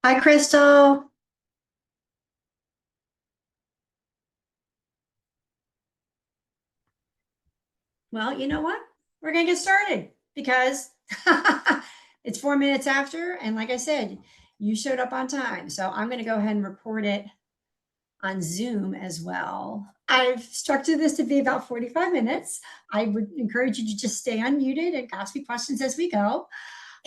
Hi, Crystal. Well, you know what? We're going to get started because it's 4 minutes after. And like I said, you showed up on time. So I'm going to go ahead and record it on Zoom as well. I've structured this to be about 45 minutes. I would encourage you to just stay unmuted and ask me questions as we go.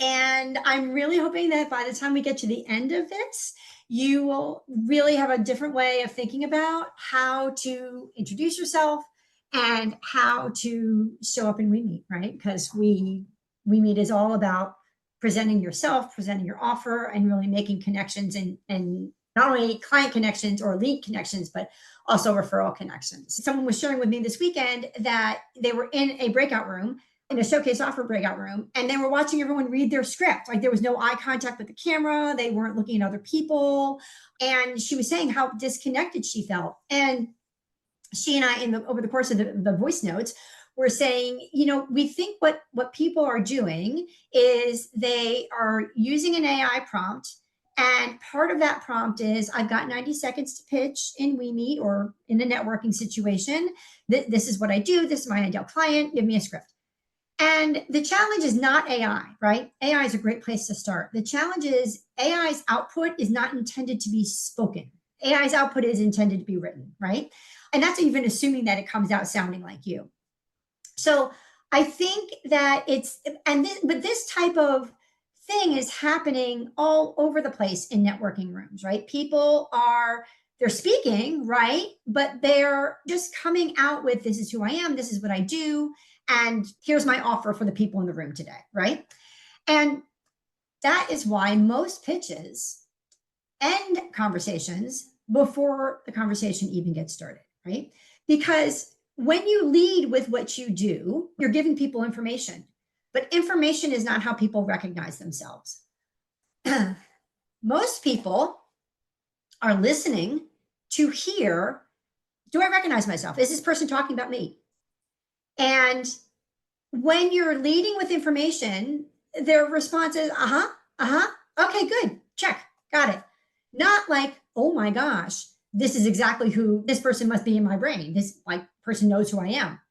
And I'm really hoping that by the time we get to the end of this, you will really have a different way of thinking about how to introduce yourself and how to show up in We Meet, right? Because We Meet is all about presenting yourself, presenting your offer, and really making connections and not only client connections or lead connections, but also referral connections. Someone was sharing with me this weekend that they were in a breakout room, in a showcase offer breakout room, and they were watching everyone read their script. Like there was no eye contact with the camera. They weren't looking at other people. And she was saying how disconnected she felt. And she and I, over the course of the voice notes, were saying, we think what people are doing is they are using an AI prompt. And part of that prompt is I've got 90 seconds to pitch in We Meet or in a networking situation. This is what I do. This is my ideal client. Give me a script. And the challenge is not AI, right? AI is a great place to start. The challenge is AI's output is not intended to be spoken. AI's output is intended to be written, right? And that's even assuming that it comes out sounding like you. So I think that but this type of thing is happening all over the place in networking rooms, right? They're speaking, right? But they're just coming out with, this is who I am, this is what I do, and here's my offer for the people in the room today, right? And that is why most pitches end conversations before the conversation even gets started, right? Because when you lead with what you do, you're giving people information, but information is not how people recognize themselves. Most people are listening to hear, do I recognize myself? Is this person talking about me? And when you're leading with information, their response is, okay, good, check, got it. Not like, oh my gosh, this is exactly who this person must be in my brain. This person knows who I am.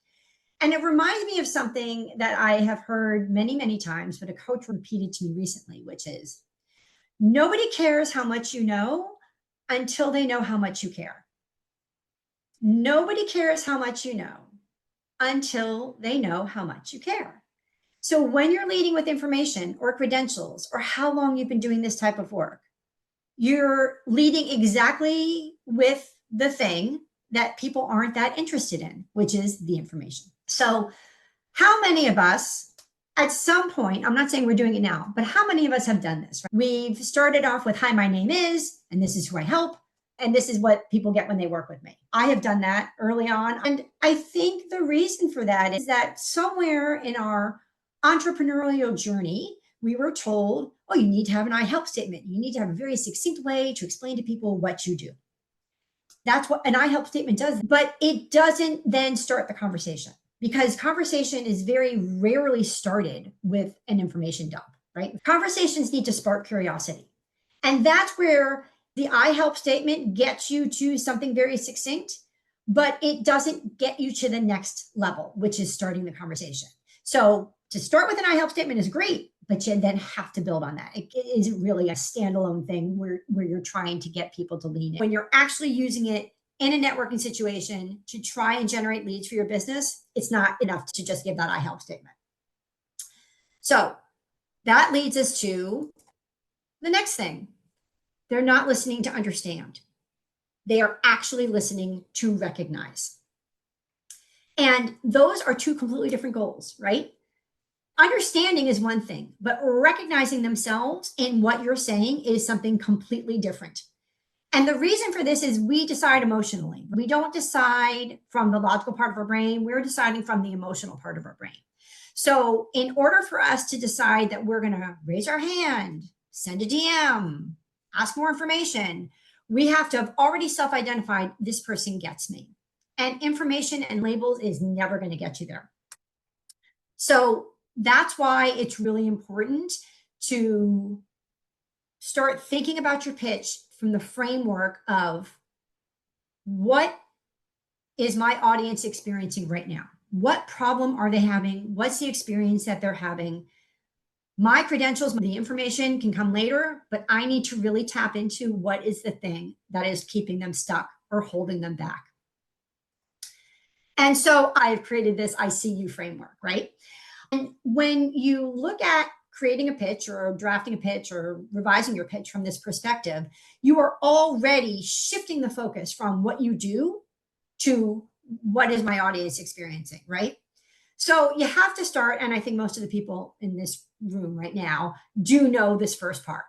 And it reminds me of something that I have heard many, many times, but a coach repeated to me recently, which is nobody cares how much you know until they know how much you care. Nobody cares how much you know until they know how much you care. So when you're leading with information or credentials or how long you've been doing this type of work, you're leading exactly with the thing that people aren't that interested in, which is the information. So how many of us at some point, I'm not saying we're doing it now, but how many of us have done this? Right? We've started off with, hi, my name is, and this is who I help. And this is what people get when they work with me. I have done that early on. And I think the reason for that is that somewhere in our entrepreneurial journey, we were told, oh, you need to have an I help statement. You need to have a very succinct way to explain to people what you do. That's what an I help statement does, but it doesn't then start the conversation because conversation is very rarely started with an information dump, right? Conversations need to spark curiosity. And that's where the I help statement gets you to something very succinct, but it doesn't get you to the next level, which is starting the conversation. So to start with an I help statement is great, but you then have to build on that. It isn't really a standalone thing where you're trying to get people to lean in. When you're actually using it in a networking situation to try and generate leads for your business, it's not enough to just give that I help statement. So that leads us to the next thing. They're not listening to understand. They are actually listening to recognize. And those are two completely different goals, right? Understanding is one thing, but recognizing themselves in what you're saying is something completely different. And the reason for this is we decide emotionally. We don't decide from the logical part of our brain. We're deciding from the emotional part of our brain. So in order for us to decide that we're going to raise our hand, send a DM, ask more information, we have to have already self-identified, this person gets me. And information and labels is never going to get you there. So that's why it's really important to start thinking about your pitch from the framework of what is my audience experiencing right now? What problem are they having? What's the experience that they're having? My credentials, the information can come later, but I need to really tap into what is the thing that is keeping them stuck or holding them back. And so I've created this I see you framework, right? And when you look at creating a pitch or drafting a pitch or revising your pitch from this perspective, you are already shifting the focus from what you do to what is my audience experiencing, right? So you have to start, and I think most of the people in this room right now do know this first part.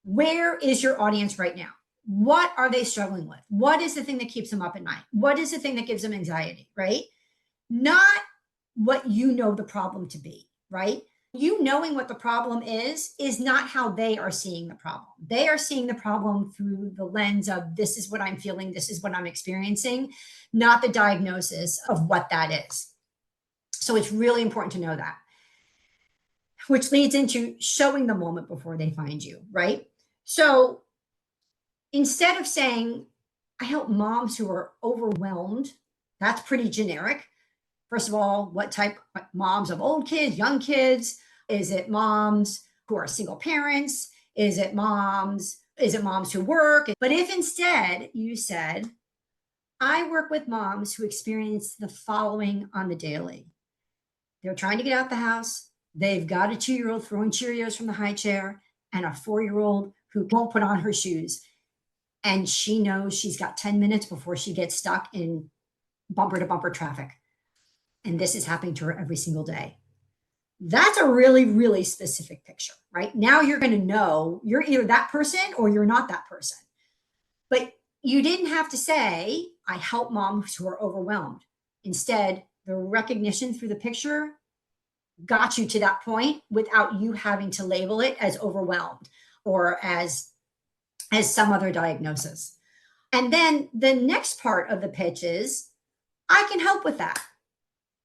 Where is your audience right now? What are they struggling with? What is the thing that keeps them up at night? What is the thing that gives them anxiety, right? Not what you know the problem to be, right? You knowing what the problem is not how they are seeing the problem. They are seeing the problem through the lens of this is what I'm feeling, this is what I'm experiencing, not the diagnosis of what that is. So it's really important to know that, which leads into showing the moment before they find you, right? So instead of saying, I help moms who are overwhelmed, that's pretty generic. First of all, what type of moms of old kids, young kids? Is it moms who are single parents? Is it moms who work? But if instead you said, I work with moms who experience the following on the daily. They're trying to get out the house. They've got a 2-year-old throwing Cheerios from the high chair and a 4-year-old who won't put on her shoes. And she knows she's got 10 minutes before she gets stuck in bumper to bumper traffic. And this is happening to her every single day. That's a really, really specific picture, right? Now you're going to know you're either that person or you're not that person. But you didn't have to say, I help moms who are overwhelmed. Instead, the recognition through the picture got you to that point without you having to label it as overwhelmed or as some other diagnosis. And then the next part of the pitch is, I can help with that.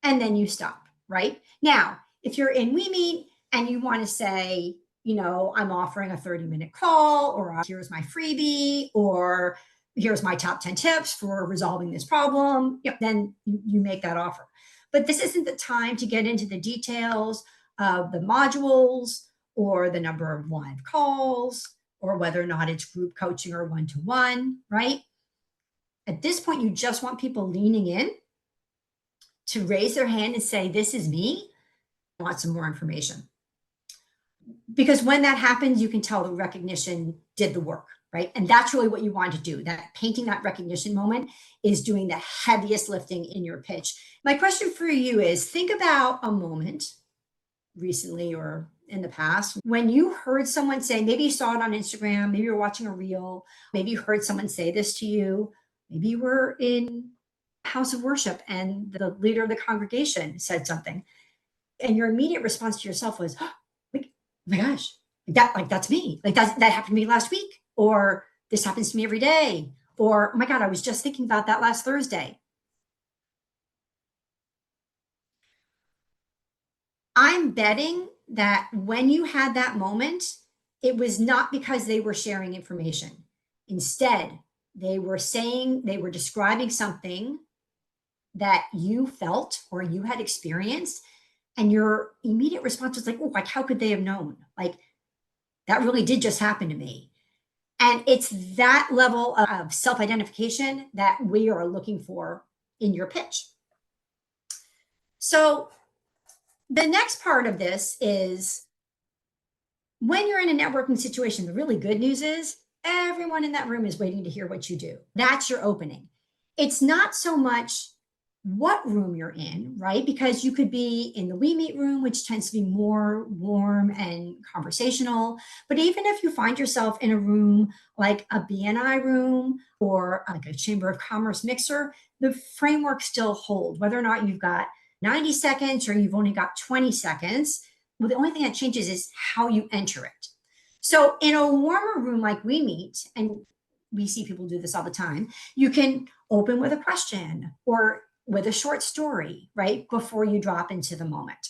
And then you stop, right? Now, if you're in WeMeet and you want to say, I'm offering a 30-minute call, or here's my freebie, or here's my top 10 tips for resolving this problem, then you make that offer. But this isn't the time to get into the details of the modules or the number of live calls or whether or not it's group coaching or one-to-one, right? At this point, you just want people leaning in to raise their hand and say, this is me. I want some more information. Because when that happens, you can tell the recognition did the work, right? And that's really what you want to do. That painting that recognition moment is doing the heaviest lifting in your pitch. My question for you is, think about a moment recently or in the past when you heard someone say, maybe you saw it on Instagram, maybe you're watching a reel, maybe you heard someone say this to you, maybe you were in house of worship and the leader of the congregation said something, and your immediate response to yourself was, oh my gosh, that's me. That happened to me last week, or this happens to me every day, or oh my God, I was just thinking about that last Thursday. I'm betting that when you had that moment, it was not because they were sharing information. Instead, they were describing something that you felt or you had experienced, and your immediate response was like, how could they have known? Like, that really did just happen to me. And it's that level of self-identification that we are looking for in your pitch. So the next part of this is, when you're in a networking situation, the really good news is everyone in that room is waiting to hear what you do. That's your opening. It's not so much what room you're in, right? Because you could be in the WeMeet room, which tends to be more warm and conversational. But even if you find yourself in a room like a BNI room or like a Chamber of Commerce mixer, the framework still holds. Whether or not you've got 90 seconds or you've only got 20 seconds, well, the only thing that changes is how you enter it. So in a warmer room like WeMeet, and we see people do this all the time, you can open with a question or with a short story, right? Before you drop into the moment.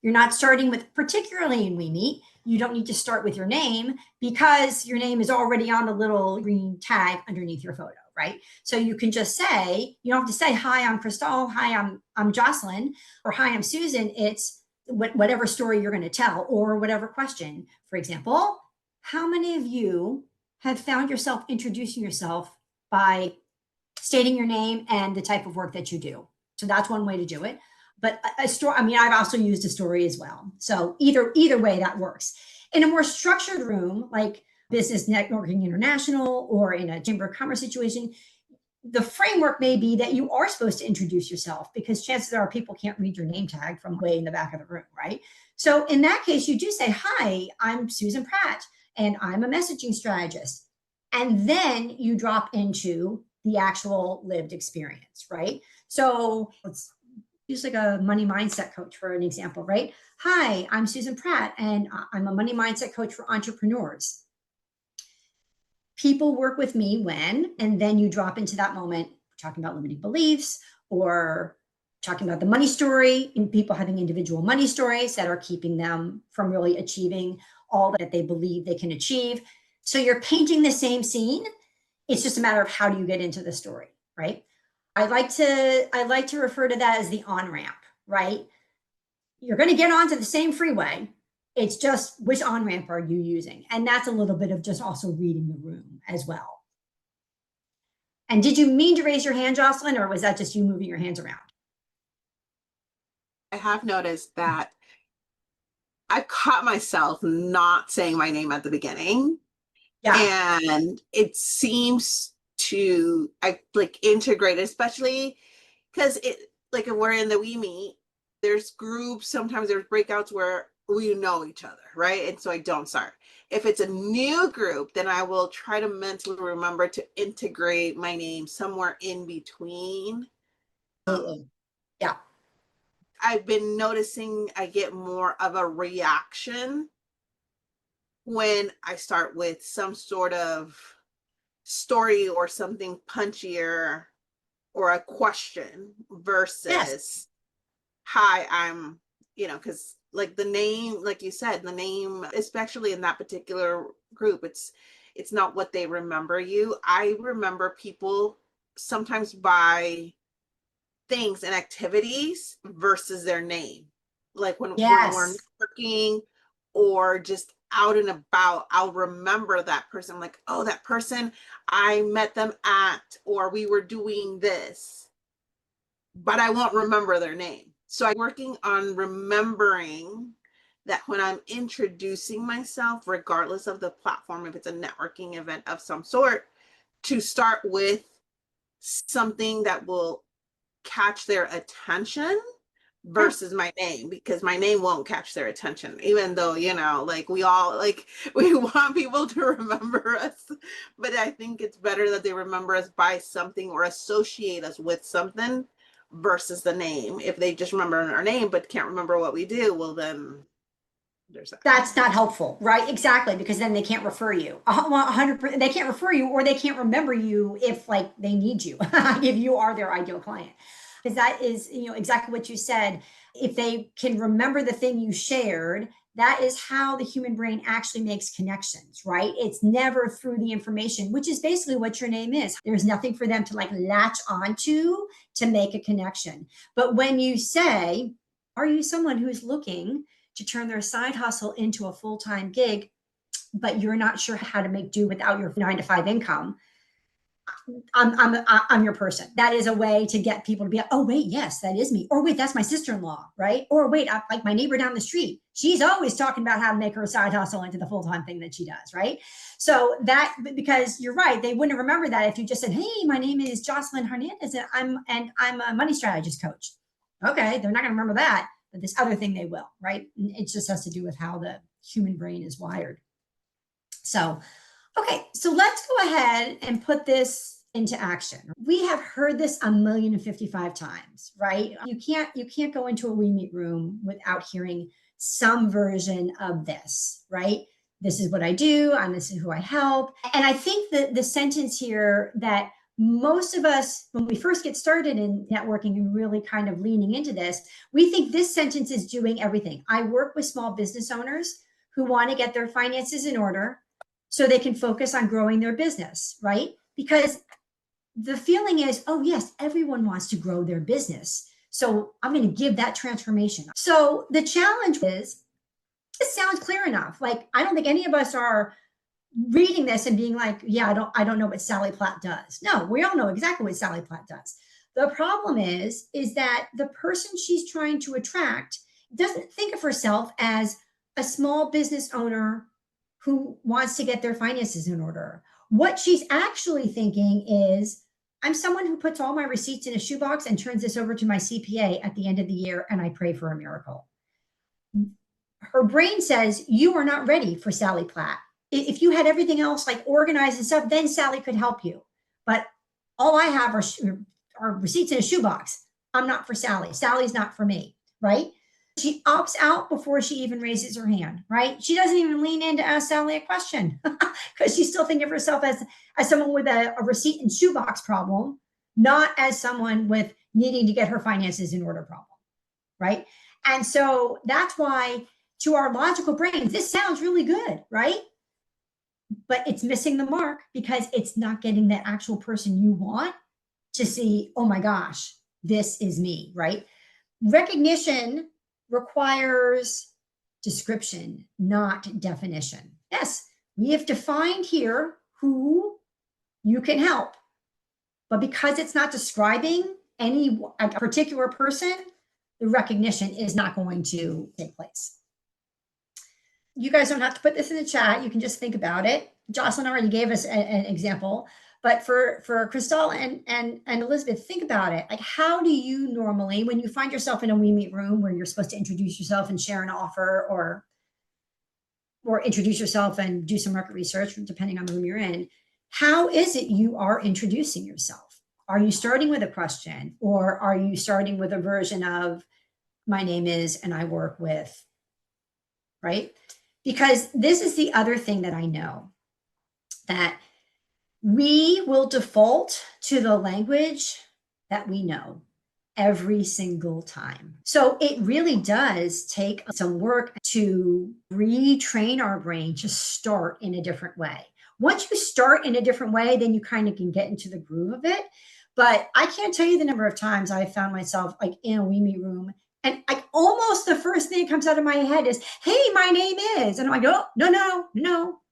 You're not starting with, particularly in We Meet, you don't need to start with your name because your name is already on the little green tag underneath your photo, right? So you can just say, you don't have to say, hi, I'm Crystal, hi, I'm Jocelyn, or hi, I'm Susan. It's whatever story you're going to tell or whatever question. For example, how many of you have found yourself introducing yourself by stating your name and the type of work that you do? So that's one way to do it. But a story, I mean, I've also used a story as well. So either way that works. In a more structured room, like Business Networking International or in a Chamber of Commerce situation, the framework may be that you are supposed to introduce yourself because chances are people can't read your name tag from way in the back of the room, right? So in that case, you do say, hi, I'm Susan Pratt, and I'm a messaging strategist. And then you drop into the actual lived experience, right? So let's use like a money mindset coach for an example, right? Hi, I'm Susan Pratt, and I'm a money mindset coach for entrepreneurs. People work with me when, and then you drop into that moment, talking about limiting beliefs or talking about the money story and people having individual money stories that are keeping them from really achieving all that they believe they can achieve. So you're painting the same scene. It's just a matter of how do you get into the story, right? I like to refer to that as the on-ramp, right? You're going to get onto the same freeway. It's just which on-ramp are you using? And that's a little bit of just also reading the room as well. And did you mean to raise your hand, Jocelyn, or was that just you moving your hands around? I have noticed that I've caught myself not saying my name at the beginning. Yeah. And it seems to I like integrate, especially because it like if we're in the We Meet, there's groups, sometimes there's breakouts where we know each other, right? And so I don't start. If it's a new group, then I will try to mentally remember to integrate my name somewhere in between. Absolutely. Yeah. I've been noticing I get more of a reaction when I start with some sort of story or something punchier or a question Yes. versus, hi, I'm, because like the name, like you said, the name, especially in that particular group, it's not what they remember you. I remember people sometimes by things and activities versus their name. Like when we're Yes. networking or just out and about, I'll remember that person. I'm like, oh, that person, I met them at, or we were doing this, but I won't remember their name. So I'm working on remembering that when I'm introducing myself, regardless of the platform, if it's a networking event of some sort, to start with something that will catch their attention Yeah. versus my name, because my name won't catch their attention, even though like we all like we want people to remember us, but I think it's better that they remember us by something or associate us with something versus the name. If they just remember our name but can't remember what we do, well then there's that. That's not helpful, right? Exactly, because then they can't refer you. 100%, they can't refer you, or they can't remember you if like they need you, if you are their ideal client. Because that is, exactly what you said. If they can remember the thing you shared, that is how the human brain actually makes connections, right? It's never through the information, which is basically what your name is. There's nothing for them to like latch onto to make a connection. But when you say, are you someone who's looking to turn their side hustle into a full-time gig, but you're not sure how to make do without your 9 to 5 income? I'm your person. That is a way to get people to be like, oh wait, yes, that is me. Or wait, that's my sister-in-law, right? Or wait, like my neighbor down the street. She's always talking about how to make her side hustle into the full-time thing that she does, right? So that, because you're right, they wouldn't remember that if you just said, hey, my name is Jocelyn Hernandez, and I'm a money strategist coach. Okay, they're not going to remember that, but this other thing they will, right? It just has to do with how the human brain is wired. So, okay, so let's go ahead and put this into action. We have heard this 1,055 times, right? You can't go into a We Meet room without hearing some version of this, right? This is what I do, and this is who I help. And I think that the sentence here that most of us, when we first get started in networking and really kind of leaning into this, we think this sentence is doing everything. I work with small business owners who want to get their finances in order so they can focus on growing their business, right? Because the feeling is, oh, yes, everyone wants to grow their business. So I'm going to give that transformation. So the challenge is, this sounds clear enough. Like, I don't think any of us are reading this and being like, yeah, I don't know what Sally Platt does. No, we all know exactly what Sally Platt does. The problem is that the person she's trying to attract doesn't think of herself as a small business owner who wants to get their finances in order. What she's actually thinking is, I'm someone who puts all my receipts in a shoebox and turns this over to my CPA at the end of the year, and I pray for a miracle. Her brain says, you are not ready for Sally Platt. If you had everything else like organized and stuff, then Sally could help you. But all I have are receipts in a shoebox. I'm not for Sally. Sally's not for me, right? She opts out before she even raises her hand, right? She doesn't even lean in to ask Sally a question because she's still thinking of herself as someone with a receipt and shoebox problem, not as someone with needing to get her finances in order problem, right? And so that's why, to our logical brains, this sounds really good, right? But it's missing the mark because it's not getting the actual person you want to see, oh my gosh, this is me, right? Recognition requires description, not definition. Yes, we have defined here who you can help, but because it's not describing a particular person, the recognition is not going to take place. You guys don't have to put this in the chat. You can just think about it. Jocelyn already gave us an example, but for Crystal and Elizabeth, think about it. Like, how do you normally, when you find yourself in a We Meet room where you're supposed to introduce yourself and share an offer, or introduce yourself and do some market research, depending on the room you're in, how is it you are introducing yourself? Are you starting with a question, or are you starting with a version of, my name is, and I work with, right? Because this is the other thing that I know, that we will default to the language that we know every single time. So it really does take some work to retrain our brain to start in a different way. Once you start in a different way, then you kind of can get into the groove of it. But I can't tell you the number of times I found myself like in a We Meet room, and like almost the first thing that comes out of my head is, hey, my name is, and I'm like, oh,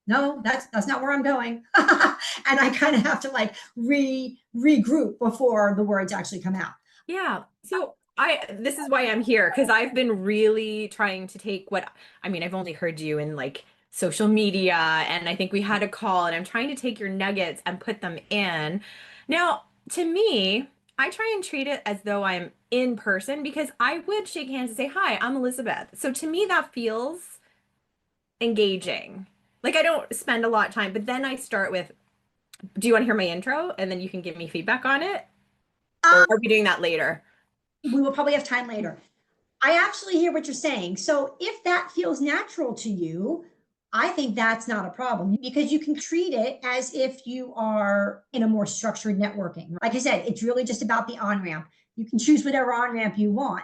no, that's not where I'm going. And I kind of have to like regroup before the words actually come out. Yeah. So this is why I'm here, because I've been really trying to take I've only heard you in like social media, and I think we had a call, and I'm trying to take your nuggets and put them in. Now, to me, I try and treat it as though I'm in person, because I would shake hands and say, hi, I'm Elizabeth. So to me, that feels engaging. Like, I don't spend a lot of time, but then I start with, do you want to hear my intro? And then you can give me feedback on it. Or are we doing that later? We will probably have time later. I actually hear what you're saying. So if that feels natural to you, I think that's not a problem, because you can treat it as if you are in a more structured networking. Like I said, it's really just about the on-ramp. You can choose whatever on-ramp you want.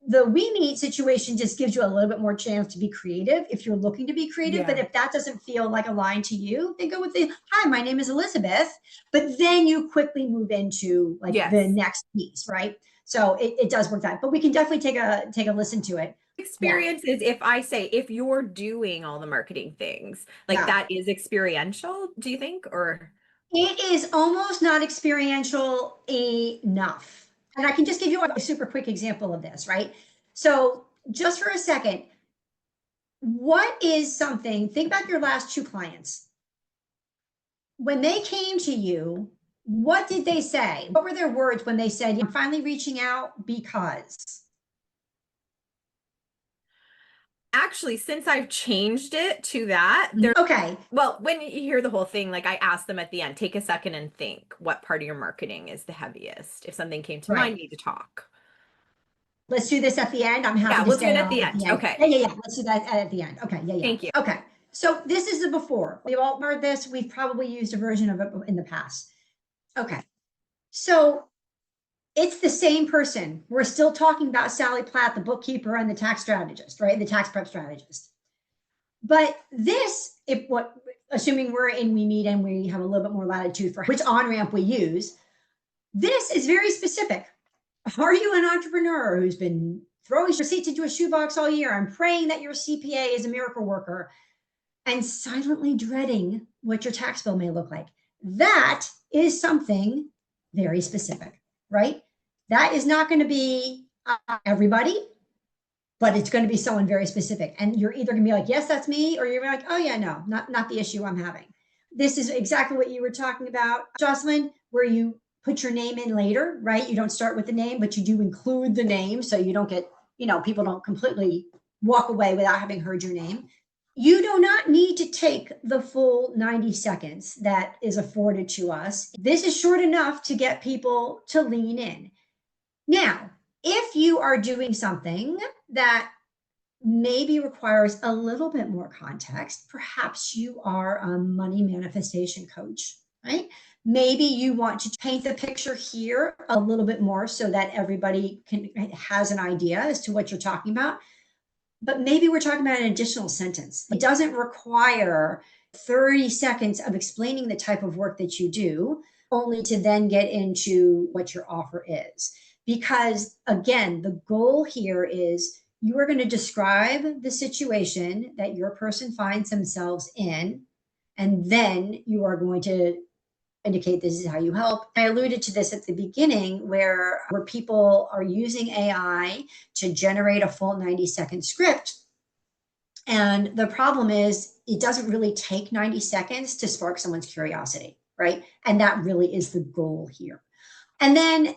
The We Meet situation just gives you a little bit more chance to be creative if you're looking to be creative. Yeah. But if that doesn't feel like a line to you, then go with the, hi, my name is Elizabeth. But then you quickly move into like Yes. the next piece, right? So it does work that, but we can definitely take a listen to it. Experience is, if I say, if you're doing all the marketing things, like that is experiential, do you think? Or it is almost not experiential enough. And I can just give you a super quick example of this, right? So just for a second, what is something, think about your last 2 clients. When they came to you, what did they say? What were their words when they said, I'm finally reaching out because? actually, since I've changed it to that, Okay. Well, when you hear the whole thing, like I asked them at the end, take a second and think what part of your marketing is the heaviest. If something came to mind, you need to talk. Let's do this at the end. I'm happy to we'll do stay it on at the end. Okay. Yeah. Let's do that at the end. Okay. Yeah. Thank you. Okay. So this is the before. We've all heard this. We've probably used a version of it in the past. Okay. So it's the same person. We're still talking about Sally Platt, the bookkeeper and the tax strategist, right? The tax prep strategist. But this, if what, assuming we meet and we have a little bit more latitude for which on-ramp we use, this is very specific. Are you an entrepreneur who's been throwing receipts into a shoebox all year and praying that your CPA is a miracle worker and silently dreading what your tax bill may look like? That is something very specific, right? That is not going to be everybody, but it's going to be someone very specific. And you're either going to be like, yes, that's me, or you're like, oh yeah, no, not the issue I'm having. This is exactly what you were talking about, Jocelyn, where you put your name in later, right? You don't start with the name, but you do include the name so you don't get, people don't completely walk away without having heard your name. You do not need to take the full 90 seconds that is afforded to us. This is short enough to get people to lean in. Now, if you are doing something that maybe requires a little bit more context, perhaps you are a money manifestation coach, right? Maybe you want to paint the picture here a little bit more so that everybody has an idea as to what you're talking about. But maybe we're talking about an additional sentence. It doesn't require 30 seconds of explaining the type of work that you do, only to then get into what your offer is. Because again, the goal here is you are going to describe the situation that your person finds themselves in, and then you are going to indicate this is how you help. I alluded to this at the beginning where people are using AI to generate a full 90-second script. And the problem is it doesn't really take 90 seconds to spark someone's curiosity, right? And that really is the goal here. And then,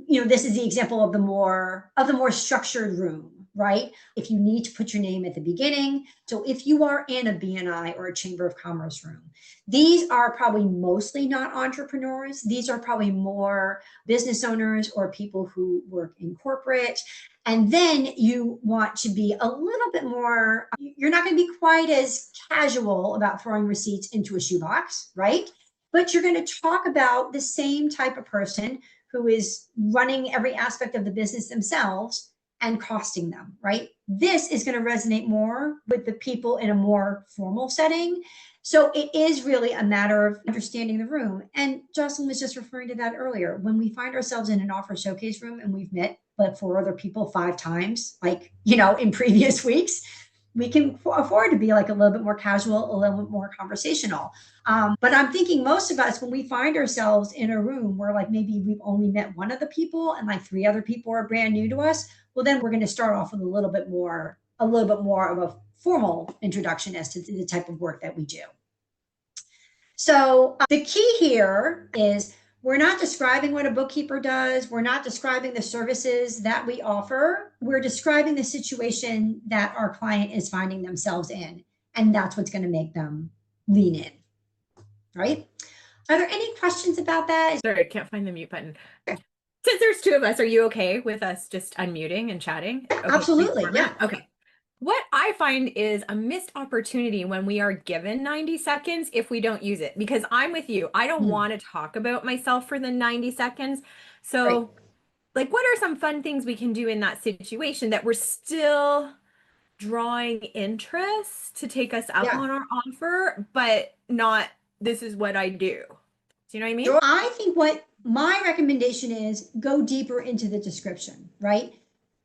this is the example of the more structured room, right? If you need to put your name at the beginning. So if you are in a BNI or a Chamber of Commerce room, these are probably mostly not entrepreneurs. These are probably more business owners or people who work in corporate. And then you want to be a little bit more, you're not going to be quite as casual about throwing receipts into a shoebox, right? But you're going to talk about the same type of person who is running every aspect of the business themselves and costing them, right? This is going to resonate more with the people in a more formal setting. So it is really a matter of understanding the room. And Jocelyn was just referring to that earlier. When we find ourselves in an offer showcase room and we've met like 4 other people 5 times, like, in previous weeks, we can afford to be like a little bit more casual, a little bit more conversational. But I'm thinking most of us, when we find ourselves in a room where like maybe we've only met one of the people and like 3 other people are brand new to us, well, then we're going to start off with a little bit more of a formal introduction as to the type of work that we do. So the key here is we're not describing what a bookkeeper does. We're not describing the services that we offer. We're describing the situation that our client is finding themselves in. And that's what's going to make them lean in, right? Are there any questions about that? Sorry, I can't find the mute button. Since there's 2 of us, are you okay with us just unmuting and chatting? Okay, Absolutely, yeah. Okay. What I find is a missed opportunity when we are given 90 seconds if we don't use it, because I'm with you. I don't want to talk about myself for the 90 seconds. So like, what are some fun things we can do in that situation that we're still drawing interest to take us up on our offer, but not, this is what I do. Do you know what I mean? I think what my recommendation is, go deeper into the description, right?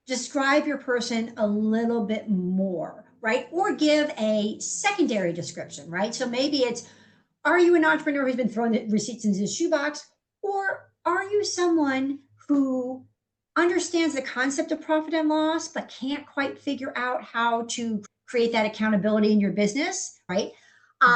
Describe your person a little bit more, right? Or give a secondary description, right? So maybe it's, are you an entrepreneur who's been throwing the receipts into his shoebox? Or are you someone who understands the concept of profit and loss, but can't quite figure out how to create that accountability in your business, right?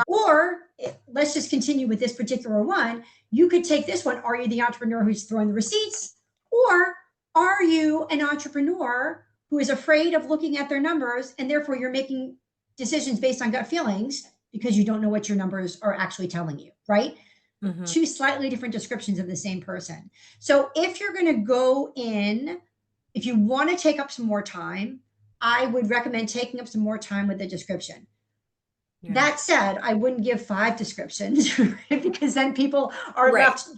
Or let's just continue with this particular one. You could take this one. Are you the entrepreneur who's throwing the receipts? Or are you an entrepreneur who is afraid of looking at their numbers and therefore you're making decisions based on gut feelings because you don't know what your numbers are actually telling you, right? 2 slightly different descriptions of the same person. So if you're going to go in, if you want to take up some more time, I would recommend taking up some more time with the description. Yeah. That said, I wouldn't give 5 descriptions right? Because then people are Right. left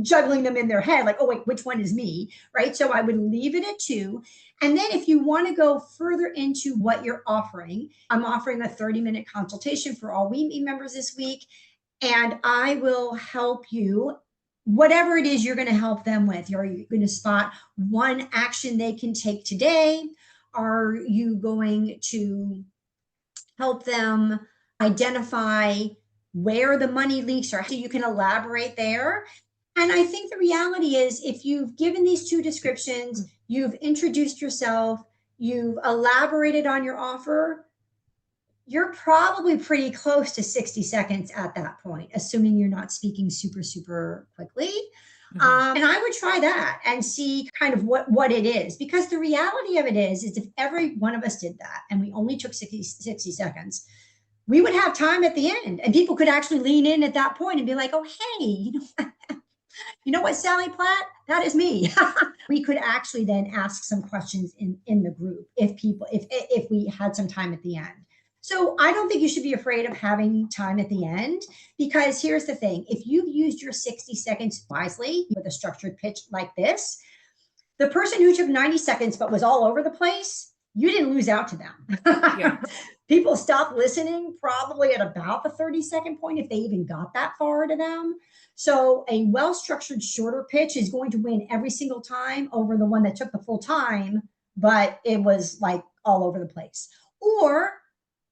juggling them in their head, like, oh, wait, which one is me? Right. So I would leave it at 2. And then if you want to go further into what you're offering, I'm offering a 30-minute consultation for all We members this week. And I will help you, whatever it is you're going to help them with. Are you going to spot one action they can take today? Are you going to help them identify where the money leaks are, so you can elaborate there? And I think the reality is, if you've given these 2 descriptions, you've introduced yourself, you've elaborated on your offer, you're probably pretty close to 60 seconds at that point, assuming you're not speaking super, super quickly. And I would try that and see kind of what it is, because the reality of it is if every one of us did that and we only took 60 seconds, we would have time at the end, and people could actually lean in at that point and be like, oh, hey, you know what, Sally Platt, that is me. We could actually then ask some questions in the group if we had some time at the end. So I don't think you should be afraid of having time at the end, because here's the thing. If you've used your 60 seconds wisely with a structured pitch like this, the person who took 90 seconds but was all over the place, you didn't lose out to them. Yeah. People stopped listening probably at about the 30-second point, if they even got that far to them. So a well-structured shorter pitch is going to win every single time over the one that took the full time, but it was like all over the place. Or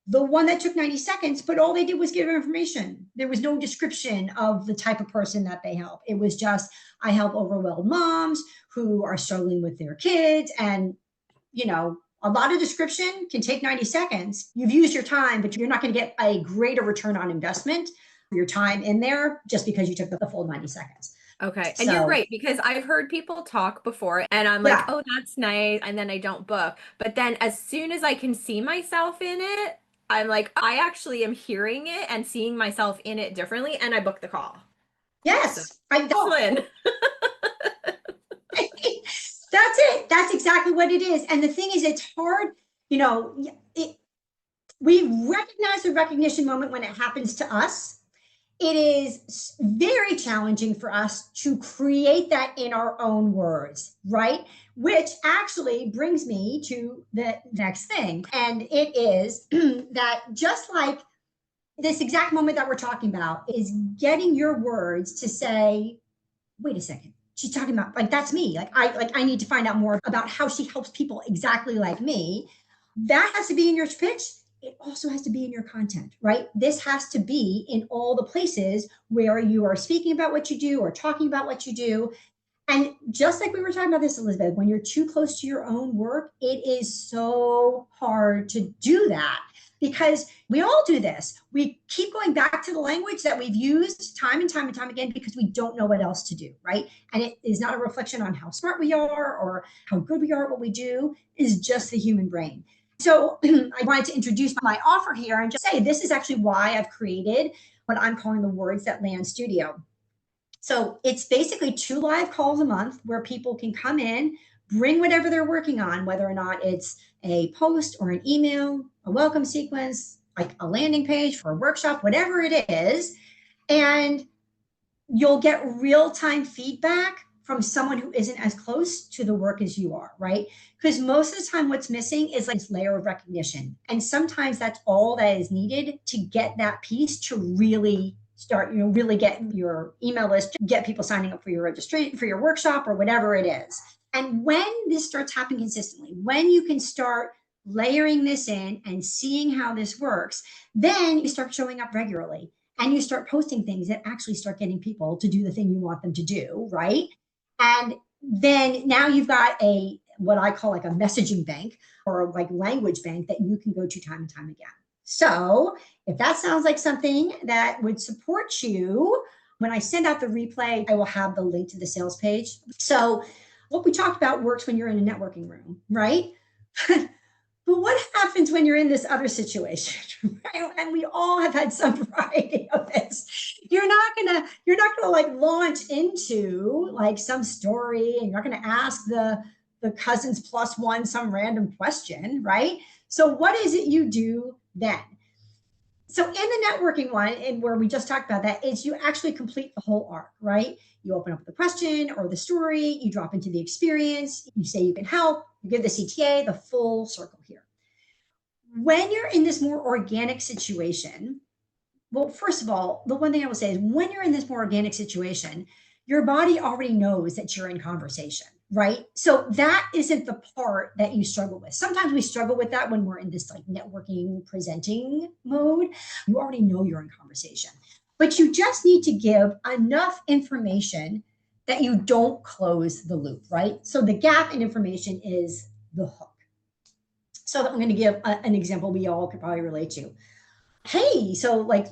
the one that took 90 seconds, but all they did was give information. There was no description of the type of person that they help. It was just, I help overwhelmed moms who are struggling with their kids. And, a lot of description can take 90 seconds. You've used your time, but you're not going to get a greater return on investment for your time in there just because you took the full 90 seconds. Okay. And you're right, because I've heard people talk before and I'm like, oh, that's nice. And then I don't book. But then as soon as I can see myself in it, I'm like, I actually am hearing it and seeing myself in it differently. And I book the call. Yes. So, excellent. That's it. That's exactly what it is. And the thing is, it's hard, we recognize the recognition moment when it happens to us. It is very challenging for us to create that in our own words, right? Which actually brings me to the next thing. And it is that just like this exact moment that we're talking about is getting your words to say, wait a second, she's talking about, like, that's me. I need to find out more about how she helps people exactly like me. That has to be in your pitch. It also has to be in your content, right? This has to be in all the places where you are speaking about what you do or talking about what you do. And just like we were talking about this, Elizabeth, when you're too close to your own work, it is so hard to do that, because we all do this. We keep going back to the language that we've used time and time and time again because we don't know what else to do, right? And it is not a reflection on how smart we are or how good we are at what we do. It is just the human brain. So I wanted to introduce my offer here and just say, this is actually why I've created what I'm calling the Words That Land Studio. So it's basically 2 live calls a month where people can come in, bring whatever they're working on, whether or not it's a post or an email, a welcome sequence, like a landing page for a workshop, whatever it is. And you'll get real-time feedback from someone who isn't as close to the work as you are, right? Because most of the time what's missing is like this layer of recognition. And sometimes that's all that is needed to get that piece to really start, really get your email list, get people signing up for your registration, for your workshop or whatever it is. And when this starts happening consistently, when you can start layering this in and seeing how this works, then you start showing up regularly. And you start posting things that actually start getting people to do the thing you want them to do, right? And then now you've got what I call like a messaging bank or like language bank that you can go to time and time again. So if that sounds like something that would support you, when I send out the replay, I will have the link to the sales page. So what we talked about works when you're in a networking room, right? But what happens when you're in this other situation, right? And we all have had some variety of this. You're not gonna like launch into like some story, and you're not gonna ask the cousins plus one some random question, right? So what is it you do then? So in the networking one, and where we just talked about that, is you actually complete the whole arc, right? You open up the question or the story, you drop into the experience, you say you can help, you give the CTA the full circle here. When you're in this more organic situation, well, first of all, the one thing I will say is when you're in this more organic situation, your body already knows that you're in conversation, right? So that isn't the part that you struggle with. Sometimes we struggle with that when we're in this like networking, presenting mode. You already know you're in conversation, but you just need to give enough information that you don't close the loop, right? So the gap in information is the hook. So I'm going to give an example we all could probably relate to. Hey, so like,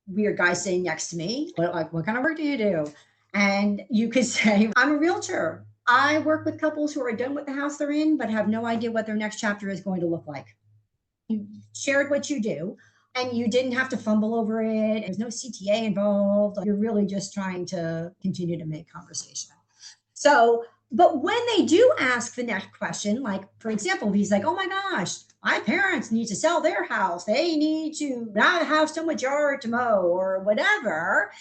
weird guy sitting next to me. What kind of work do you do? And you could say, I'm a realtor. I work with couples who are done with the house they're in, but have no idea what their next chapter is going to look like. You shared what you do, and you didn't have to fumble over it. There's no CTA involved. You're really just trying to continue to make conversation. So, but when they do ask the next question, like for example, he's like, oh my gosh, my parents need to sell their house. They need to not have so much yard to mow or whatever.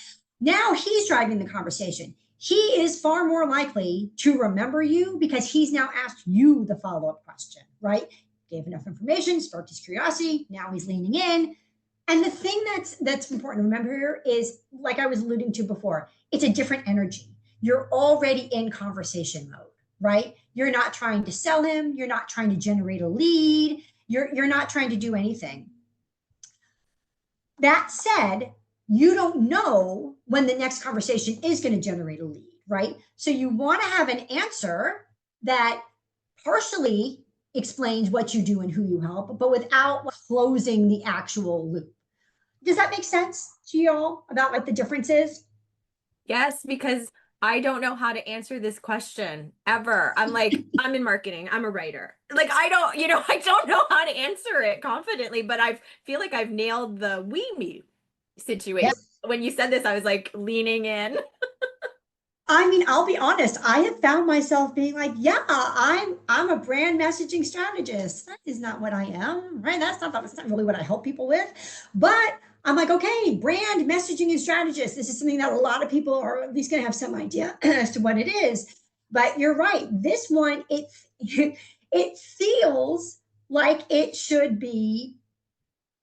Now he's driving the conversation. He is far more likely to remember you because he's now asked you the follow-up question, right? Gave enough information, sparked his curiosity. Now he's leaning in. And the thing that's important to remember here is, like I was alluding to before, it's a different energy. You're already in conversation mode, right? You're not trying to sell him. You're not trying to generate a lead. You're not trying to do anything. That said, you don't know when the next conversation is going to generate a lead, right? So you want to have an answer that partially explains what you do and who you help, but without closing the actual loop. Does that make sense to you all about what the difference is? Yes, because I don't know how to answer this question ever. I'm like, I'm in marketing, I'm a writer. Like, I don't, I don't know how to answer it confidently, but I feel like I've nailed the we meet situation. Yes. When you said this, I was like leaning in. I mean, I'll be honest. I have found myself being like, yeah, I'm a brand messaging strategist. That is not what I am, right? That's not really what I help people with. But I'm like, okay, brand messaging and strategist. This is something that a lot of people are at least going to have some idea as to what it is. But you're right. This one, it feels like it should be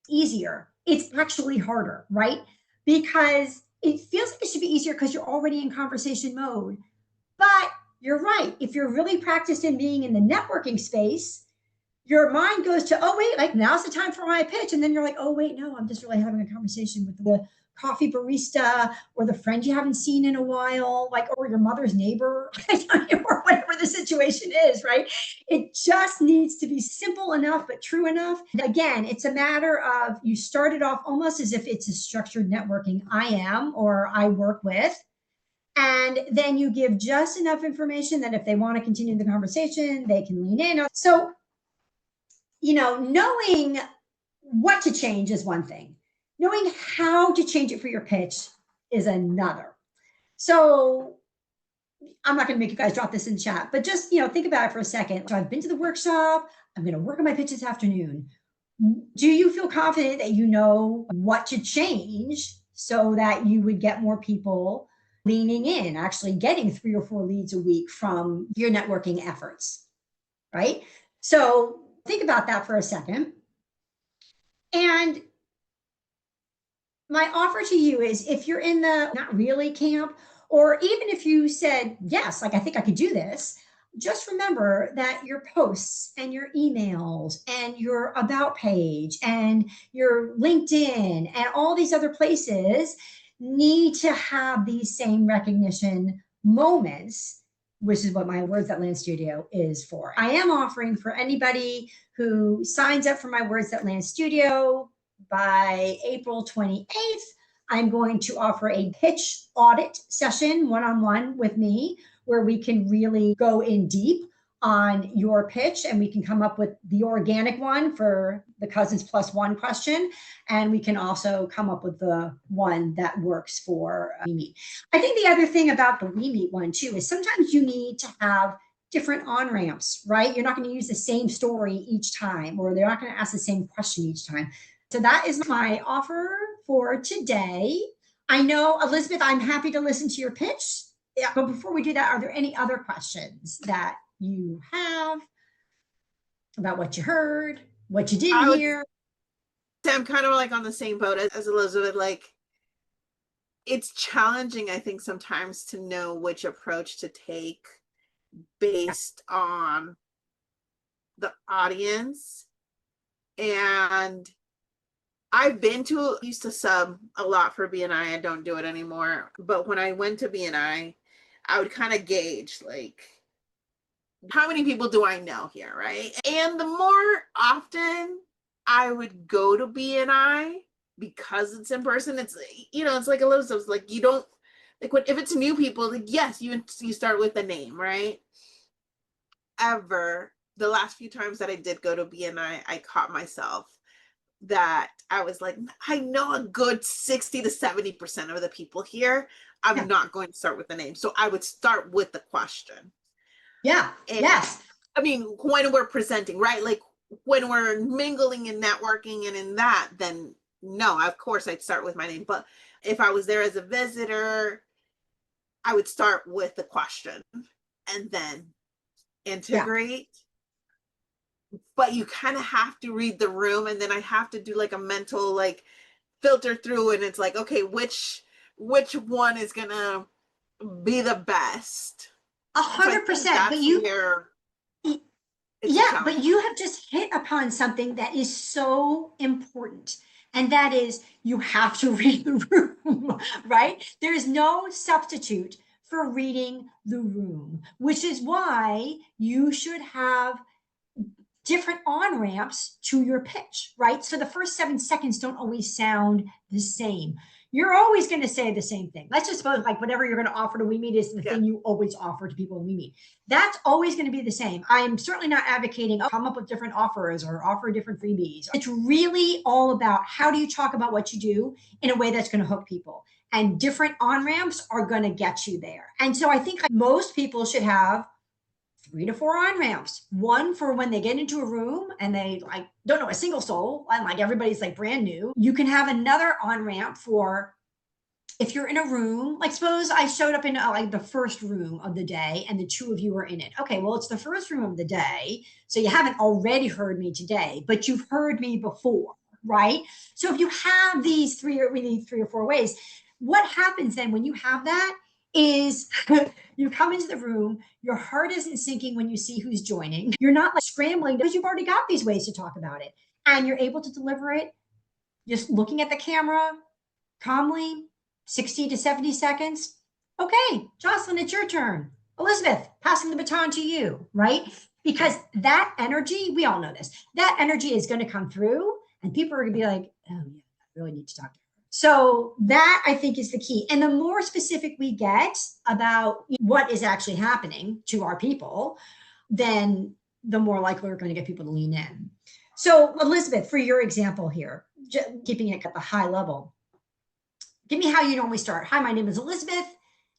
easier. It's actually harder, right? Because it feels like it should be easier because you're already in conversation mode. But you're right. If you're really practiced in being in the networking space, your mind goes to, oh, wait, like now's the time for my pitch. And then you're like, oh, wait, no, I'm just really having a conversation with the coffee barista or the friend you haven't seen in a while, like, or your mother's neighbor, or whatever the situation is, right? It just needs to be simple enough, but true enough. Again, it's a matter of you started off almost as if it's a structured networking I am or I work with. And then you give just enough information that if they want to continue the conversation, they can lean in. So, knowing what to change is one thing. Knowing how to change it for your pitch is another. So I'm not going to make you guys drop this in chat, but just, think about it for a second. So I've been to the workshop. I'm going to work on my pitch this afternoon. Do you feel confident that you know what to change so that you would get more people leaning in, actually getting 3 or 4 leads a week from your networking efforts, right? So think about that for a second. And my offer to you is, if you're in the not really camp, or even if you said, yes, like I think I could do this, just remember that your posts and your emails and your about page and your LinkedIn and all these other places need to have these same recognition moments, which is what my Words That Land Studio is for. I am offering for anybody who signs up for my Words That Land Studio by April 28th, I'm going to offer a pitch audit session one-on-one with me, where we can really go in deep on your pitch and we can come up with the organic one for the cousins plus one question. And we can also come up with the one that works for We Meet. I think the other thing about the We Meet one too is sometimes you need to have different on-ramps, right? You're not going to use the same story each time, or they're not going to ask the same question each time. So that is my offer for today. I know, Elizabeth, I'm happy to listen to your pitch. Yeah, but before we do that, are there any other questions that you have about what you heard, what you didn't hear? I'm kind of like on the same boat as Elizabeth. Like, it's challenging, I think, sometimes to know which approach to take based on the audience. And I've been to, used to sub a lot for BNI. I don't do it anymore. But when I went to BNI, I would kind of gauge like, how many people do I know here, right? And the more often I would go to BNI because it's in person, it's, you know, it's like a little stuff. Like, you don't, like, if it's new people, like, yes, you start with the name, right? Ever, the last few times that I did go to BNI, I caught myself that I was like, I know a good 60 to 70% of the people here. I'm not going to start with the name. So I would start with the question. Yeah. And, yes. I mean, when we're presenting, right? Like when we're mingling and networking and in that, then no, of course I'd start with my name. But if I was there as a visitor, I would start with the question and then integrate. But you kind of have to read the room, and then I have to do like a mental like filter through, and it's like, okay, which one is gonna be the best? 100%. But but you have just hit upon something that is so important. And that is, you have to read the room, right? There is no substitute for reading the room, which is why you should have different on ramps to your pitch, right? So the first 7 seconds don't always sound the same. You're always going to say the same thing. Let's just suppose like whatever you're going to offer to We Meet is the thing you always offer to people when we meet. That's always going to be the same. I'm certainly not advocating come up with different offers or offer different freebies. It's really all about how do you talk about what you do in a way that's going to hook people. And different on ramps are going to get you there. And so I think most people should have 3 to 4 on ramps. One for when they get into a room and they like don't know a single soul and like everybody's like brand new. You can have another on ramp for if you're in a room, like suppose I showed up in like the first room of the day and the 2 of you are in it. Okay, well, it's the first room of the day. So you haven't already heard me today, but you've heard me before, right? So if you have these 3 or 4 ways, what happens then when you have that is you come into the room, your heart isn't sinking when you see who's joining. You're not like scrambling because you've already got these ways to talk about it. And you're able to deliver it just looking at the camera calmly, 60 to 70 seconds. Okay, Jocelyn, it's your turn. Elizabeth, passing the baton to you, right? Because that energy, we all know this, that energy is going to come through and people are going to be like, oh, yeah, I really need to talk to her. So that I think is the key. And the more specific we get about what is actually happening to our people, then the more likely we're going to get people to lean in. So, Elizabeth, for your example here, keeping it at the high level, give me how you normally start. Hi, my name is Elizabeth.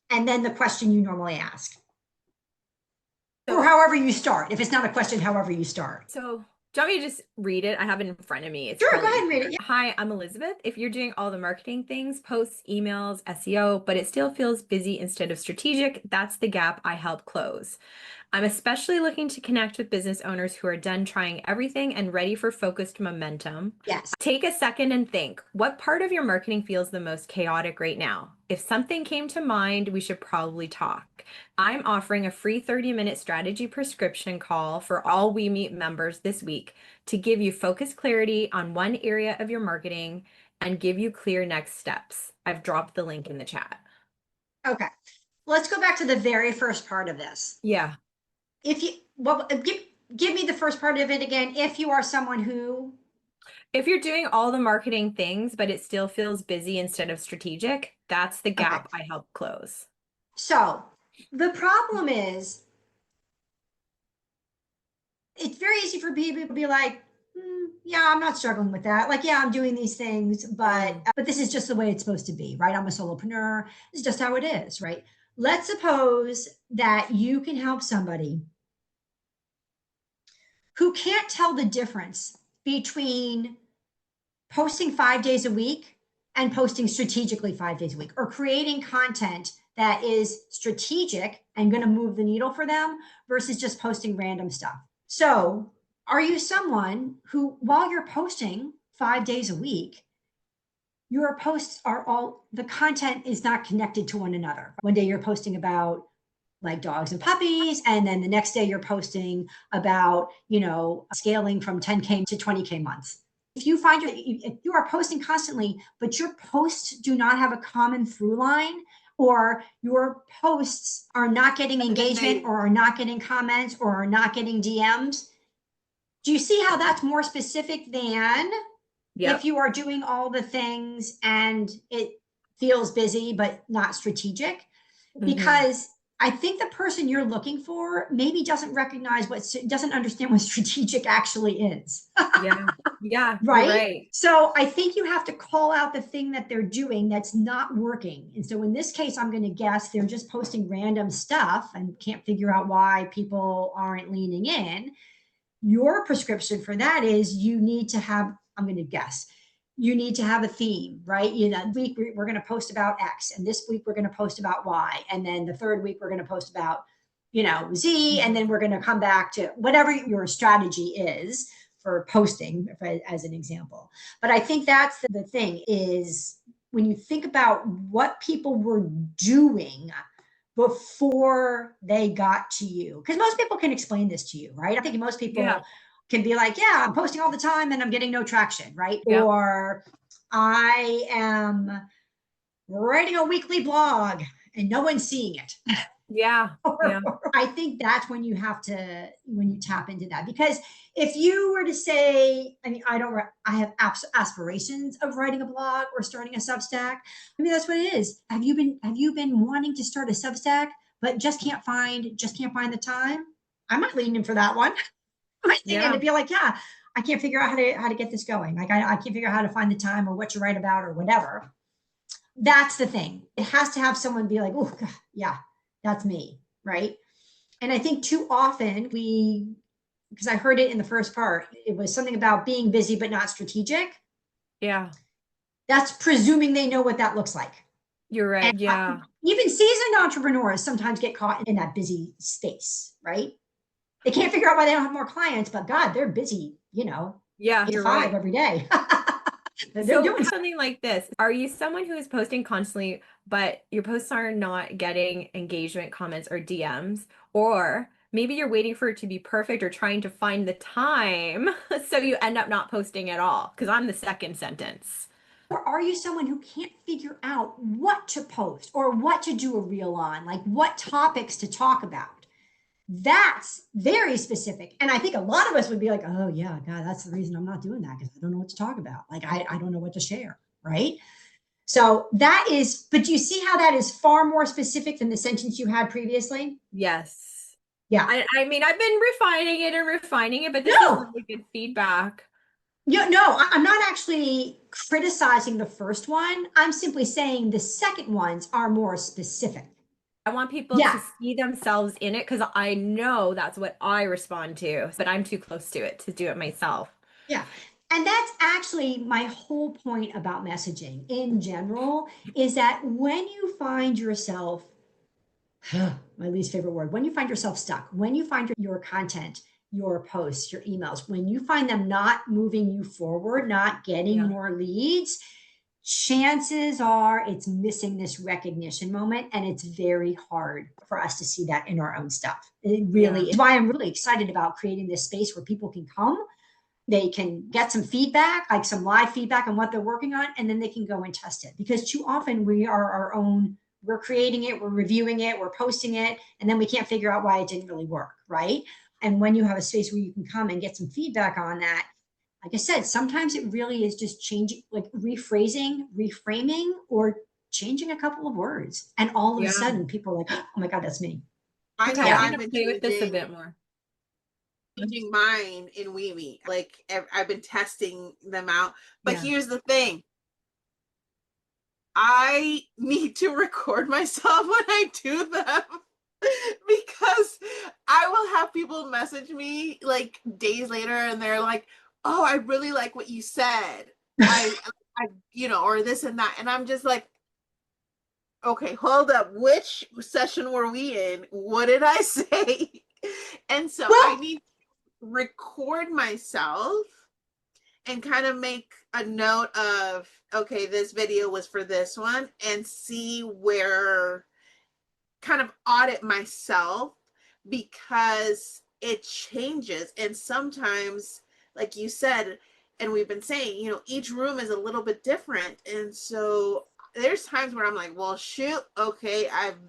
And then the question you normally ask. Or however you start. If it's not a question, however you start. So do you want me to just read it? I have it in front of me. It's sure, go ahead and read it. Yeah. Hi, I'm Elizabeth. If you're doing all the marketing things, posts, emails, SEO, but it still feels busy instead of strategic, that's the gap I help close. I'm especially looking to connect with business owners who are done trying everything and ready for focused momentum. Yes. Take a second and think, what part of your marketing feels the most chaotic right now? If something came to mind, we should probably talk. I'm offering a free 30-minute strategy prescription call for all We Meet members this week to give you focused clarity on one area of your marketing and give you clear next steps. I've dropped the link in the chat. Okay. Let's go back to the very first part of this. Yeah. If you, well, give me the first part of it again. If you are someone who. If you're doing all the marketing things, but it still feels busy instead of strategic, that's the gap I help close. So the problem is, it's very easy for people to be like, yeah, I'm not struggling with that. Like, yeah, I'm doing these things, but this is just the way it's supposed to be, right? I'm a solopreneur. It's just how it is, right? Let's suppose that you can help somebody who can't tell the difference between posting 5 days a week and posting strategically 5 days a week, or creating content that is strategic and going to move the needle for them versus just posting random stuff. So, are you someone who, while you're posting 5 days a week, your posts are all, the content is not connected to one another? One day you're posting about like dogs and puppies, and then the next day you're posting about, scaling from 10K to 20K months. If you find if you are posting constantly, but your posts do not have a common through line, or your posts are not getting engagement, or are not getting comments, or are not getting DMs, do you see how that's more specific than if you are doing all the things and it feels busy but not strategic? Because I think the person you're looking for maybe doesn't understand what strategic actually is. Yeah. Right? Right. So I think you have to call out the thing that they're doing that's not working. And so in this case, I'm going to guess they're just posting random stuff and can't figure out why people aren't leaning in. Your prescription for that is you need to have, I'm going to guess, you need to have a theme, right? Week we're going to post about X, and this week we're going to post about Y, and then the third week we're going to post about, Z, and then we're going to come back to whatever your strategy is for posting, as an example. But I think that's the thing is, when you think about what people were doing before they got to you, because most people can explain this to you, right? I think most people can be like, yeah, I'm posting all the time and I'm getting no traction, right? Yep. Or I am writing a weekly blog and no one's seeing it. I think that's when you tap into that. Because if you were to say, I have aspirations of writing a blog or starting a Substack. That's what it is. Have you been wanting to start a Substack, but just can't find the time? I might lean in for that one. And to be like, I can't figure out how to get this going. Like, I can't figure out how to find the time or what to write about or whatever. That's the thing. It has to have someone be like, oh, yeah, that's me, right? And I think too often because I heard it in the first part, it was something about being busy but not strategic. Yeah. That's presuming they know what that looks like. You're right. And even seasoned entrepreneurs sometimes get caught in that busy space, They can't figure out why they don't have more clients, but God, they're busy, 8 to 5 every day. So doing something like this, are you someone who is posting constantly, but your posts are not getting engagement, comments, or DMs? Or maybe you're waiting for it to be perfect or trying to find the time, so you end up not posting at all? Because I'm the second sentence. Or are you someone who can't figure out what to post or what to do a reel on, like what topics to talk about? That's very specific. And I think a lot of us would be like, oh yeah, God, that's the reason I'm not doing that, because I don't know what to talk about. Like, I don't know what to share, right? So that is, but do you see how that is far more specific than the sentence you had previously? Yes. Yeah. I've been refining it, but this is really good feedback. No, I'm not actually criticizing the first one. I'm simply saying the second ones are more specific. I want people to see themselves in it, because I know that's what I respond to, but I'm too close to it to do it myself. Yeah. And that's actually my whole point about messaging in general, is that when you find yourself, my least favorite word, when you find yourself stuck, when you find your content, your posts, your emails, when you find them not moving you forward, not getting more leads, chances are it's missing this recognition moment, and it's very hard for us to see that in our own stuff. It really is why I'm really excited about creating this space where people can come, they can get some feedback, like some live feedback on what they're working on, and then they can go and test it. Because too often we're creating it, we're reviewing it, we're posting it, and then we can't figure out why it didn't really work, right? And when you have a space where you can come and get some feedback on that, like I said, sometimes it really is just changing, like rephrasing, reframing, or changing a couple of words. And all of a sudden people are like, oh my God, that's me. I'm going to play with this a bit more. Changing mine in Weemy. Like, I've been testing them out. But here's the thing. I need to record myself when I do them. Because I will have people message me like days later and they're like, oh, I really like what you said. I, or this and that. And I'm just like, okay, hold up. Which session were we in? What did I say? And so I Well, need to record myself and kind of make a note of, okay, this video was for this one, and see where, kind of audit myself, because it changes. And sometimes, like you said, and we've been saying, each room is a little bit different. And so there's times where I'm like, well, shoot, okay,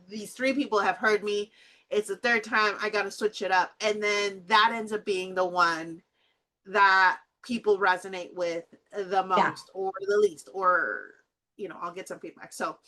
these 3 people have heard me. It's the 3rd time, I got to switch it up. And then that ends up being the one that people resonate with the yeah. most or the least, or, I'll get some feedback. So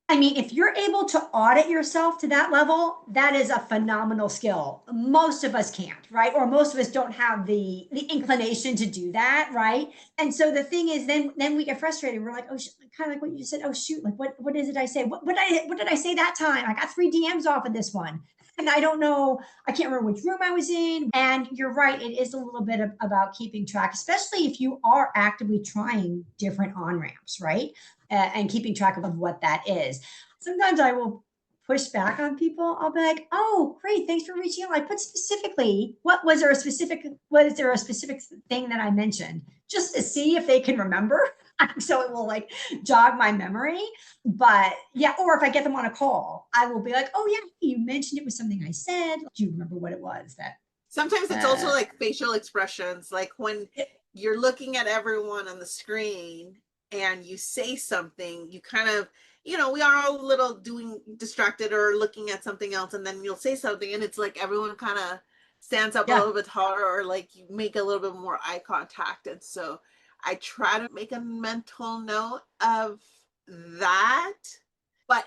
I mean, if you're able to audit yourself to that level, that is a phenomenal skill. Most of us can't, right? Or most of us don't have the inclination to do that, right? And so the thing is, then we get frustrated. We're like, oh, kind of like what you said. Oh shoot, like what is it I say? What did I say that time? I got 3 DMs off of this one, and I don't know. I can't remember which room I was in. And you're right, it is a little bit about keeping track, especially if you are actively trying different on ramps, right? And keeping track of what that is. Sometimes I will push back on people. I'll be like, "Oh, great, thanks for reaching out." I put specifically, what was there a specific thing that I mentioned, just to see if they can remember. So it will like jog my memory. But yeah, or if I get them on a call, I will be like, "Oh yeah, you mentioned it was something I said. Do you remember what it was that?" sometimes it's also like facial expressions, like when you're looking at everyone on the screen and you say something, you kind of, we are all a little doing distracted or looking at something else, and then you'll say something and it's like everyone kind of stands up a Yeah. little bit taller, or like you make a little bit more eye contact. And so I try to make a mental note of that, but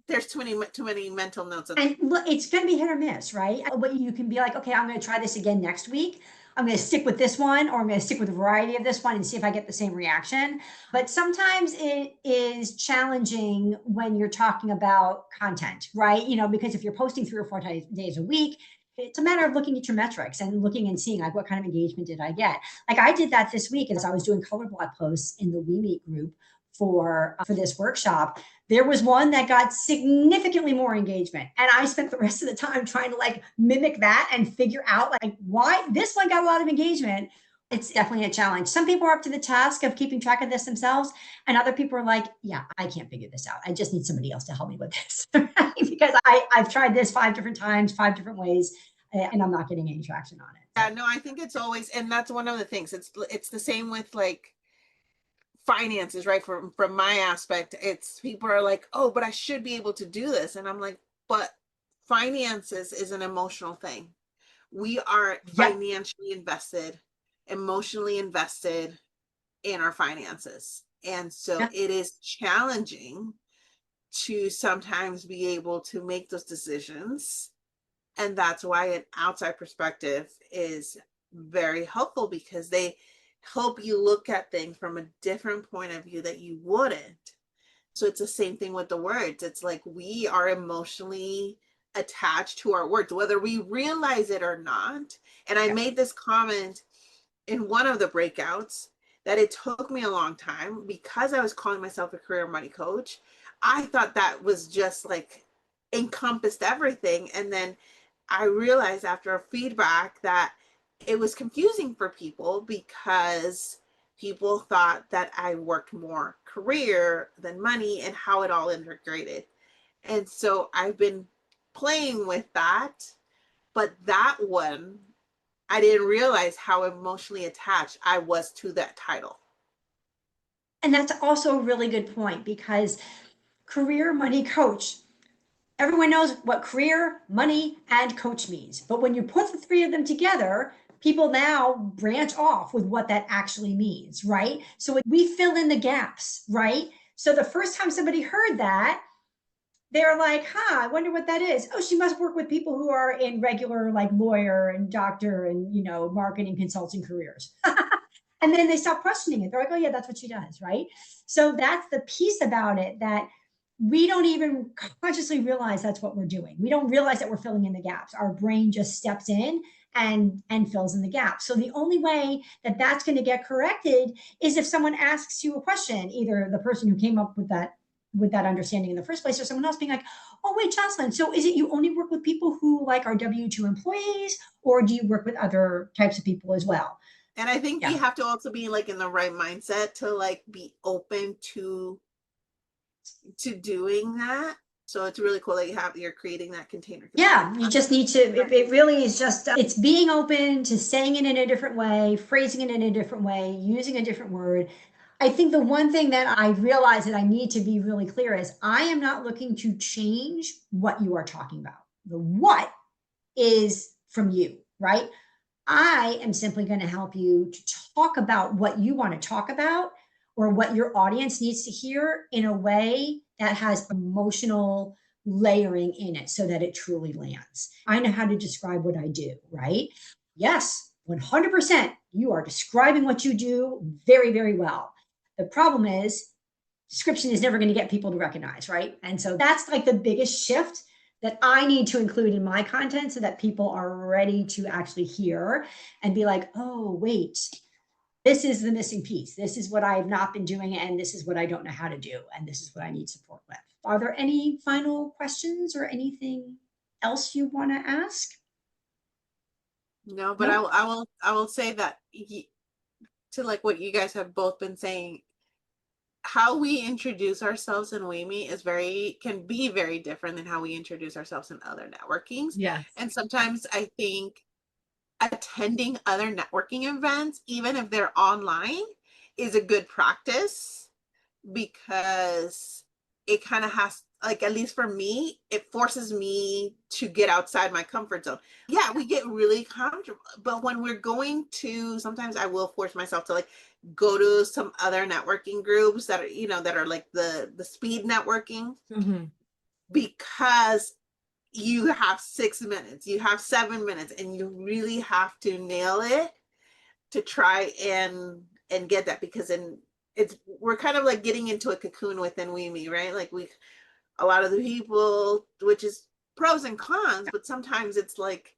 there's too many mental notes. And look, it's going to be hit or miss, right? But you can be like, okay, I'm going to try this again next week. I'm going to stick with this one, or I'm going to stick with a variety of this one and see if I get the same reaction. But sometimes it is challenging when you're talking about content, right? Because if you're posting 3 or 4 days a week, it's a matter of looking at your metrics and looking and seeing like what kind of engagement did I get. Like I did that this week as I was doing color blog posts in the We Meet group for this workshop. There was one that got significantly more engagement, and I spent the rest of the time trying to like mimic that and figure out like why this one got a lot of engagement. It's definitely a challenge. Some people are up to the task of keeping track of this themselves, and other people are like, yeah, I can't figure this out. I just need somebody else to help me with this. Because I've tried this 5 different times, 5 different ways, and I'm not getting any traction on it. Yeah, no, I think it's always, and that's one of the things. It's the same with like finances, right? From my aspect, it's people are like, oh, but I should be able to do this, and I'm like, but finances is an emotional thing. We are Yep. financially invested, emotionally invested in our finances, and so Yep. it is challenging to sometimes be able to make those decisions. And that's why an outside perspective is very helpful, because they help you look at things from a different point of view that you wouldn't. So it's the same thing with the words. It's like we are emotionally attached to our words, whether we realize it or not. And I Yep. made this comment in one of the breakouts that it took me a long time, because I was calling myself a career money coach. I thought that was just like encompassed everything. And then I realized after feedback that it was confusing for people, because people thought that I worked more career than money and how it all integrated. And so I've been playing with that. But that one, I didn't realize how emotionally attached I was to that title. And that's also a really good point, because career money coach, everyone knows what career, money, and coach means. But when you put the 3 of them together, people now branch off with what that actually means, right? So we fill in the gaps, right? So the first time somebody heard that, they're like, huh, I wonder what that is. Oh, she must work with people who are in regular like lawyer and doctor and, marketing consulting careers. And then they stop questioning it. They're like, oh yeah, that's what she does, right? So that's the piece about it, that we don't even consciously realize that's what we're doing. We don't realize that we're filling in the gaps. Our brain just steps in and fills in the gap. So the only way that that's going to get corrected is if someone asks you a question, either the person who came up with that understanding in the first place, or someone else being like, oh wait, Jocelyn, so is it you only work with people who like are W-2 employees, or do you work with other types of people as well? And I think you have to also be like in the right mindset to like be open to doing that. So it's really cool that you're creating that container. Yeah, you just need to, it really is just, it's being open to saying it in a different way, phrasing it in a different way, using a different word. I think the one thing that I realize that I need to be really clear is I am not looking to change what you are talking about. The what is from you, right? I am simply going to help you to talk about what you want to talk about or what your audience needs to hear in a way that has emotional layering in it so that it truly lands. I know how to describe what I do, right? Yes, 100%. You are describing what you do very, very well. The problem is description is never going to get people to recognize, right? And so that's like the biggest shift that I need to include in my content so that people are ready to actually hear and be like, oh, wait, this is the missing piece. This is what I've not been doing, and this is what I don't know how to do, and this is what I need support with. Are there any final questions or anything else you want to ask? No, but No? I will say that to like what you guys have both been saying, how we introduce ourselves in WeMeet is can be very different than how we introduce ourselves in other networkings. Yes. And sometimes I think attending other networking events, even if they're online, is a good practice, because it kind of has, like, at least for me, it forces me to get outside my comfort zone. Yeah, we get really comfortable, but when we're going to, sometimes I will force myself to like go to some other networking groups that are, that are like the speed networking, because you have 6 minutes, you have 7 minutes, and you really have to nail it to try and get that, because then we're kind of like getting into a cocoon within WeMe, right? Like a lot of the people, which is pros and cons, but sometimes it's like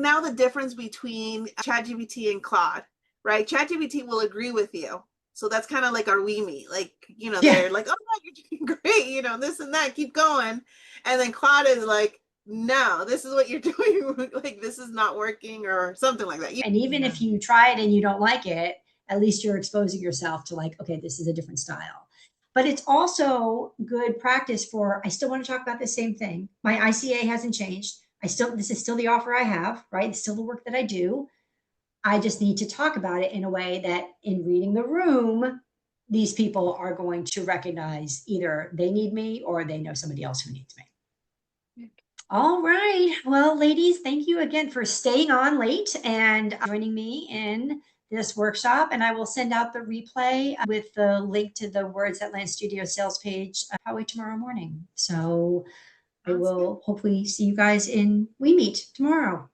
now the difference between ChatGPT and Claude, right? ChatGPT will agree with you. So that's kind of like our WeMe. Like, they're like, oh, you're doing great, this and that, keep going. And then Claude is like, no, this is what you're doing. Like, this is not working, or something like that. And even if you try it and you don't like it, at least you're exposing yourself to like, okay, this is a different style. But it's also good practice I still want to talk about the same thing. My ICA hasn't changed. This is still the offer I have, right? It's still the work that I do. I just need to talk about it in a way that in reading the room, these people are going to recognize either they need me or they know somebody else who needs me. All right. Well, ladies, thank you again for staying on late and joining me in this workshop. And I will send out the replay with the link to the Words That Land Studio sales page probably tomorrow morning. So I will hopefully see you guys in WeMeet tomorrow.